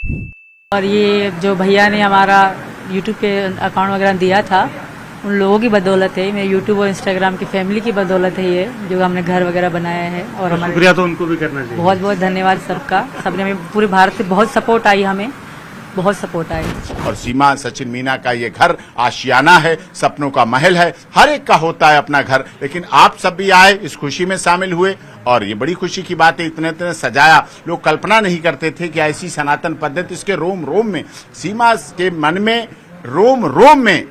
और ये जो भैया ने हमारा यूट्यूब पे अकाउंट वगैरह दिया था, उन लोगों की बदौलत है, मेरे यूट्यूब और इंस्टाग्राम की फैमिली की बदौलत है ये, जो हमने घर वगैरह बनाया है। और हमारे शुक्रिया तो उनको भी करना चाहिए। बहुत बहुत धन्यवाद सबका, सबने हमें पूरे भारत से बहुत सपोर्ट आई, हमें बहुत सपोर्ट आई। और सीमा सचिन मीना का ये घर आशियाना है, सपनों का महल है। हर एक का होता है अपना घर, लेकिन आप सब भी आए, इस खुशी में शामिल हुए और ये बड़ी खुशी की बात है। इतने सजाया, लोग कल्पना नहीं करते थे कि ऐसी सनातन पद्धति, इसके रोम रोम में, सीमा के मन में, रोम रोम में,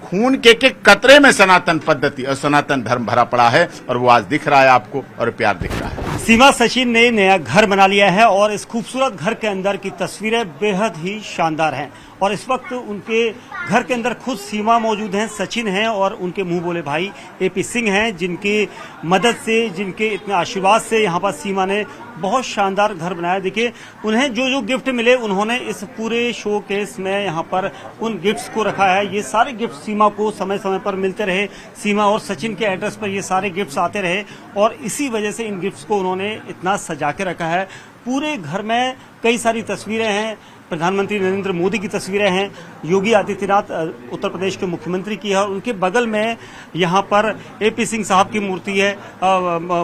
खून के कतरे में सनातन पद्धति और सनातन धर्म भरा पड़ा है। और वो आज दिख रहा है आपको, और प्यार दिख रहा है। सीमा सचिन ने नया घर बना लिया है और इस खूबसूरत घर के अंदर की तस्वीरें बेहद ही शानदार हैं। और इस वक्त उनके घर के अंदर खुद सीमा मौजूद हैं, सचिन हैं और उनके मुंह बोले भाई एपी सिंह हैं, जिनकी मदद से, जिनके इतने आशीर्वाद से यहाँ पर सीमा ने बहुत शानदार घर बनाया। देखिए, उन्हें जो जो गिफ्ट मिले, उन्होंने इस पूरे शो केस में यहाँ पर उन गिफ्ट्स को रखा है। ये सारे गिफ्ट सीमा को समय समय पर मिलते रहे, सीमा और सचिन के एड्रेस पर ये सारे गिफ्ट्स आते रहे और इसी वजह से इन गिफ्ट्स को उन्होंने इतना सजा के रखा है। पूरे घर में कई सारी तस्वीरें हैं, प्रधानमंत्री नरेंद्र मोदी की तस्वीरें हैं, योगी आदित्यनाथ उत्तर प्रदेश के मुख्यमंत्री की है और उनके बगल में यहाँ पर एपी सिंह साहब की मूर्ति है,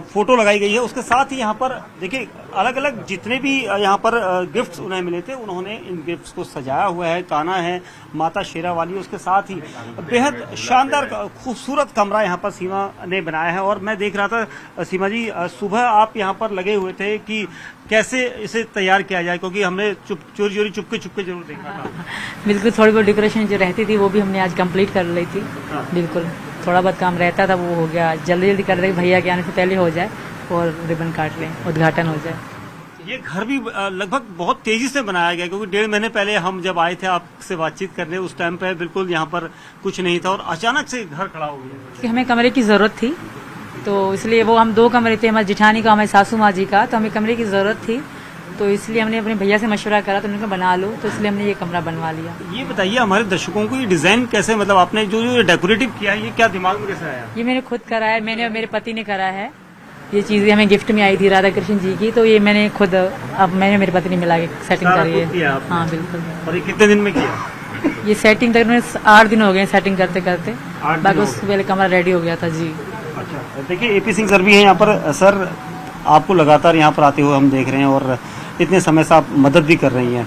फोटो लगाई गई है। उसके साथ ही यहाँ पर देखिए, अलग अलग जितने भी यहाँ पर गिफ्ट्स उन्हें मिले थे, उन्होंने इन गिफ्ट्स को सजाया हुआ है। कान्हा है, माता शेरावाली, उसके साथ ही बेहद शानदार खूबसूरत कमरा यहाँ पर सीमा ने बनाया है। और मैं देख रहा था सीमा जी, सुबह आप यहाँ पर लगे हुए थे कि कैसे इसे तैयार किया जाए, क्योंकि हमने चोरी चुपके जरूर देखा था। बिल्कुल, थोड़ी बहुत डेकोरेशन जो रहती थी वो भी हमने आज कंप्लीट कर ली थी। बिल्कुल, थोड़ा बहुत काम रहता था, वो हो गया। जल्दी जल्दी कर रहे, भैया के आने से पहले हो जाए और रिबन काट लें, उद्घाटन हो जाए। ये घर भी लगभग बहुत तेजी से बनाया गया, क्योंकि 1.5 महीने पहले हम जब आए थे आपसे बातचीत करने, उस टाइम पे बिल्कुल यहाँ पर कुछ नहीं था और अचानक से घर खड़ा हो गया। हमें कमरे की जरूरत थी, तो इसलिए वो हम 2 कमरे थे, हमारी जिठानी का, हमारी सासू माँ जी का, तो हमें कमरे की जरूरत थी, तो इसलिए हमने अपने भैया से मशवरा करा, तो उन्होंने बना लो, तो इसलिए हमने ये कमरा बनवा लिया। ये बताइए हमारे दर्शकों को, ये डिजाइन कैसे, मतलब आपने जो डेकोरेटिव किया है, ये क्या दिमाग में कैसे आया? ये मैंने खुद करा है, मैंने और मेरे पति ने करा है। ये चीजें हमें गिफ्ट में आई थी राधा कृष्ण जी की, तो ये मैंने खुद, अब मैंने मेरे पति ने मिला के सेटिंग करी है। हाँ बिल्कुल। और ये कितने दिन में किया? ये सेटिंग तक 8 दिन हो गए सेटिंग करते करते, बाकी उससे पहले कमरा रेडी हो गया था जी। अच्छा, देखिए एपी सिंह सर भी हैं यहाँ पर। सर, आपको लगातार यहाँ पर आते हुए हम देख रहे हैं और इतने समय से आप मदद भी कर रही हैं,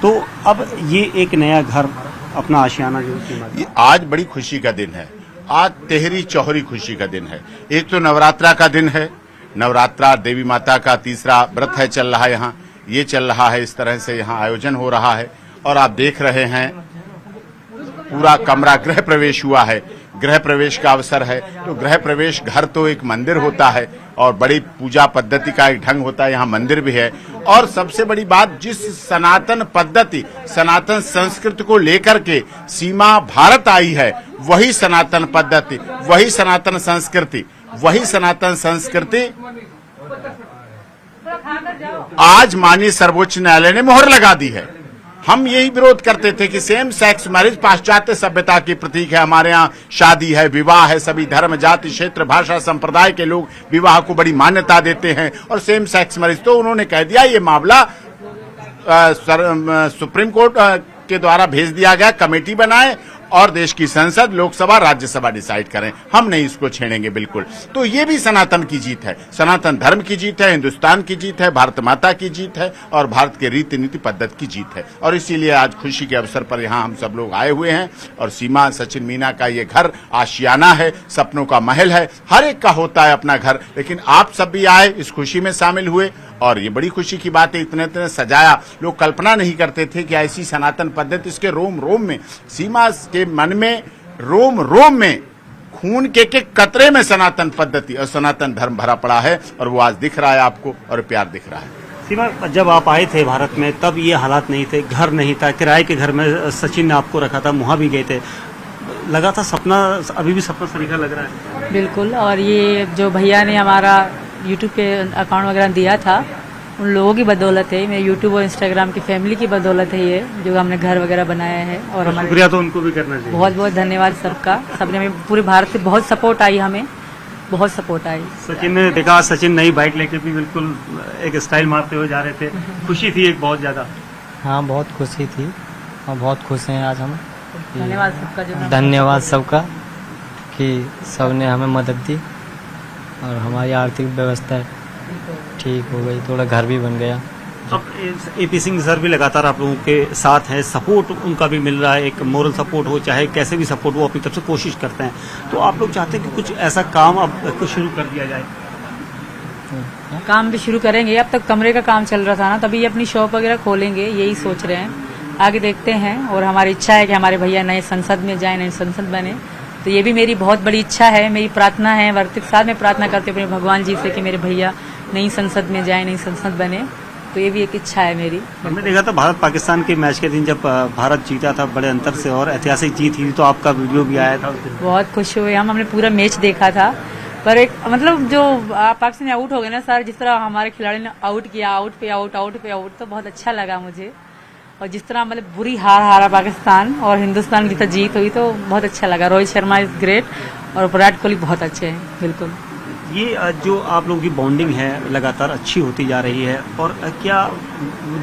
तो अब ये एक नया घर अपना आशियाना जो आज बड़ी खुशी का दिन है। आज तेहरी चौहरी खुशी का दिन है। एक तो नवरात्रा का दिन है, नवरात्रा देवी माता का तीसरा व्रत है, चल रहा है यहाँ, ये चल रहा है, इस तरह से यहाँ आयोजन हो रहा है। और आप देख रहे हैं पूरा कमरा गृह प्रवेश हुआ है, गृह प्रवेश का अवसर है। तो गृह प्रवेश, घर तो एक मंदिर होता है और बड़ी पूजा पद्धति का एक ढंग होता है, यहाँ मंदिर भी है। और सबसे बड़ी बात, जिस सनातन पद्धति, सनातन संस्कृति को लेकर के सीमा भारत आई है, वही सनातन पद्धति, वही सनातन संस्कृति, वही सनातन संस्कृति आज माननीय सर्वोच्च न्यायालय ने मोहर लगा दी है। हम यही विरोध करते थे कि सेम सेक्स मैरिज पाश्चात्य सभ्यता की प्रतीक है। हमारे यहाँ शादी है, विवाह है, सभी धर्म, जाति, क्षेत्र, भाषा, संप्रदाय के लोग विवाह को बड़ी मान्यता देते हैं। और सेम सेक्स मैरिज, तो उन्होंने कह दिया ये मामला सुप्रीम कोर्ट के द्वारा भेज दिया गया, कमेटी बनाए और देश की संसद, लोकसभा, राज्यसभा डिसाइड करें, हम नहीं इसको छेड़ेंगे बिल्कुल। तो ये भी सनातन की जीत है, सनातन धर्म की जीत है, हिंदुस्तान की जीत है, भारत माता की जीत है और भारत के रीति नीति पद्धति की जीत है। और इसीलिए आज खुशी के अवसर पर यहाँ हम सब लोग आए हुए हैं। और सीमा सचिन मीना का ये घर आशियाना है, सपनों का महल है। हर एक का होता है अपना घर, लेकिन आप सब भी आए, इस खुशी में शामिल हुए और ये बड़ी खुशी की बात है। इतने सजाया, लोग कल्पना नहीं करते थे कि ऐसी सनातन पद्धति, इसके रोम रोम में, सीमा के मन में, रोम रोम में, खून के कतरे में सनातन पद्धति और सनातन धर्म भरा पड़ा है। और वो आज दिख रहा है आपको, और प्यार दिख रहा है। सीमा, जब आप आए थे भारत में, तब ये हालात नहीं थे, घर नहीं था, किराए के घर में सचिन ने आपको रखा था, वहां भी गए थे, लगा था सपना, अभी भी सपना सरीखा लग रहा है? बिल्कुल। और ये जो भैया ने हमारा यूट्यूब पे अकाउंट वगैरह दिया था, उन लोगों की बदौलत है, मेरे यूट्यूब और इंस्टाग्राम की फैमिली की बदौलत है ये, जो हमने घर वगैरह बनाया है। और हमारे शुक्रिया तो उनको भी करना चाहिए। बहुत बहुत धन्यवाद सबका, सबने हमें पूरे भारत से बहुत सपोर्ट आई, हमें बहुत सपोर्ट आई। सचिन ने देखा, सचिन नई बाइक लेके भी बिल्कुल एक स्टाइल मारते हुए जा रहे थे, खुशी थी एक बहुत ज्यादा। हाँ, बहुत खुशी थी और बहुत खुश हैं आज हम। धन्यवाद सबका जो धन्यवाद सबका कि सबने हमें मदद दी और हमारी आर्थिक व्यवस्था ठीक हो गई, थोड़ा घर भी बन गया। अब एपी सिंह सर भी लगातार आप लोगों के साथ हैं, सपोर्ट उनका भी मिल रहा है, एक मोरल सपोर्ट हो चाहे कैसे भी सपोर्ट हो अपनी तरफ से कोशिश करते हैं। तो आप लोग चाहते हैं कि कुछ ऐसा काम अब कुछ शुरू कर दिया जाए? काम भी शुरू करेंगे। अब तक कमरे का काम चल रहा था ना, तभी अपनी शॉप वगैरह खोलेंगे, यही सोच रहे हैं। आगे देखते हैं और हमारी इच्छा है कि हमारे भैया नए संसद में जाए, नए संसद बने। तो ये भी मेरी बहुत बड़ी इच्छा है, मेरी प्रार्थना है। वर्तिक साथ में प्रार्थना करते अपने भगवान जी से कि मेरे भैया नई संसद में जाए, नई संसद बने। तो ये भी एक इच्छा है मेरी। हमने देखा था भारत पाकिस्तान के मैच के दिन जब भारत जीता था बड़े अंतर से और ऐतिहासिक जीत हुई, तो आपका वीडियो भी आया था उस दिन। बहुत खुश हुए हमने पूरा मैच देखा था। पर एक मतलब जो पाकिस्तान आउट हो गए ना सर, जिस तरह हमारे खिलाड़ी ने आउट किया, आउट पे आउट, आउट पे आउट, तो बहुत अच्छा लगा मुझे। और जिस तरह मतलब बुरी हार हारा पाकिस्तान और हिंदुस्तान की तो जीत हुई, तो बहुत अच्छा लगा। रोहित शर्मा इज ग्रेट और विराट कोहली बहुत अच्छे हैं, बिल्कुल। ये जो आप लोगों की बॉन्डिंग है लगातार अच्छी होती जा रही है, और क्या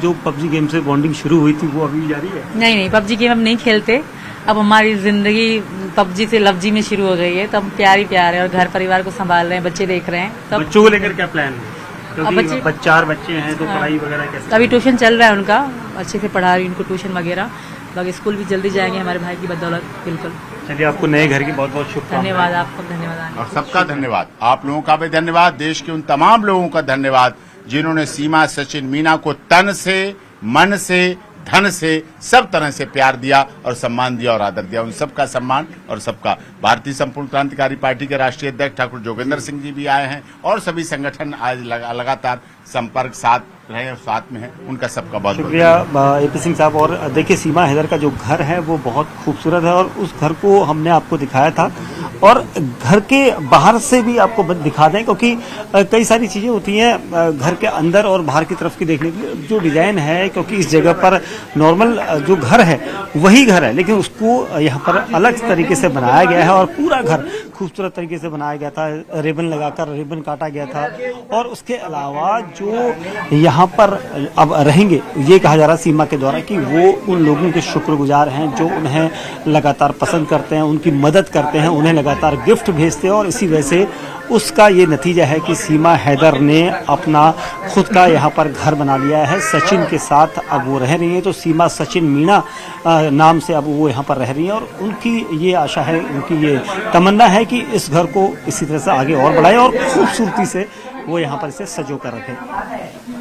जो पबजी गेम से बॉन्डिंग शुरू हुई थी वो अभी भी जारी है? नहीं, पबजी गेम हम नहीं खेलते। अब हमारी जिंदगी पबजी से लवजी में शुरू हो गई है, तो हम प्यार ही प्यार है और घर परिवार को संभाल रहे हैं, बच्चे देख रहे हैं। तब बच्चों को लेकर क्या प्लान है? क्योंकि चार बच्चे हैं तो पढ़ाई वगैरह कैसे? अभी ट्यूशन चल रहा है उनका, अच्छे से पढ़ा रही उनको ट्यूशन वगैरह। बाकी स्कूल भी जल्दी जाएंगे हमारे भाई की बदौलत, बिल्कुल। चलिए, आपको नए घर की बहुत बहुत शुभकामनाएं। धन्यवाद, आपको धन्यवाद। और सबका धन्यवाद, आप लोगों का भी धन्यवाद, देश के उन तमाम लोगों का धन्यवाद जिन्होंने सीमा सचिन मीना को तन से, मन से, धन से, सब तरह से प्यार दिया और सम्मान दिया और आदर दिया। उन सबका सम्मान और सबका। भारतीय संपूर्ण क्रांतिकारी पार्टी के राष्ट्रीय अध्यक्ष ठाकुर जोगेंद्र सिंह जी भी आए हैं और सभी संगठन आज लगातार संपर्क साथ रहे और साथ में हैं, उनका सबका बहुत शुक्रिया एपी सिंह साहब। और देखिए, सीमा हैदर का जो घर है वो बहुत खूबसूरत है और उस घर को हमने आपको दिखाया था, और घर के बाहर से भी आपको दिखा दें, क्योंकि कई सारी चीजें होती हैं घर के अंदर और बाहर की तरफ की देखने के लिए। जो डिजाइन है, क्योंकि इस जगह पर नॉर्मल जो घर है वही घर है, लेकिन उसको यहाँ पर अलग तरीके से बनाया गया है और पूरा घर खूबसूरत तरीके से बनाया गया था। रिबन लगाकर रिबन काटा गया था, और उसके अलावा जो यहाँ पर अब रहेंगे, ये कहा जा रहा है सीमा के द्वारा कि वो उन लोगों के शुक्रगुजार हैं जो उन्हें लगातार पसंद करते हैं, उनकी मदद करते हैं, उन्हें लगातार गिफ्ट भेजते हैं। और इसी वजह से उसका ये नतीजा है कि सीमा हैदर ने अपना खुद का यहाँ पर घर बना लिया है। सचिन के साथ अब वो रह रही है, तो सीमा सचिन मीणा नाम से अब वो यहाँ पर रह रही है। और उनकी ये आशा है, उनकी ये तमन्ना है कि इस घर को इसी तरह से आगे और बढ़ाए और खूबसूरती से वो यहाँ पर इसे सजो कर रखें।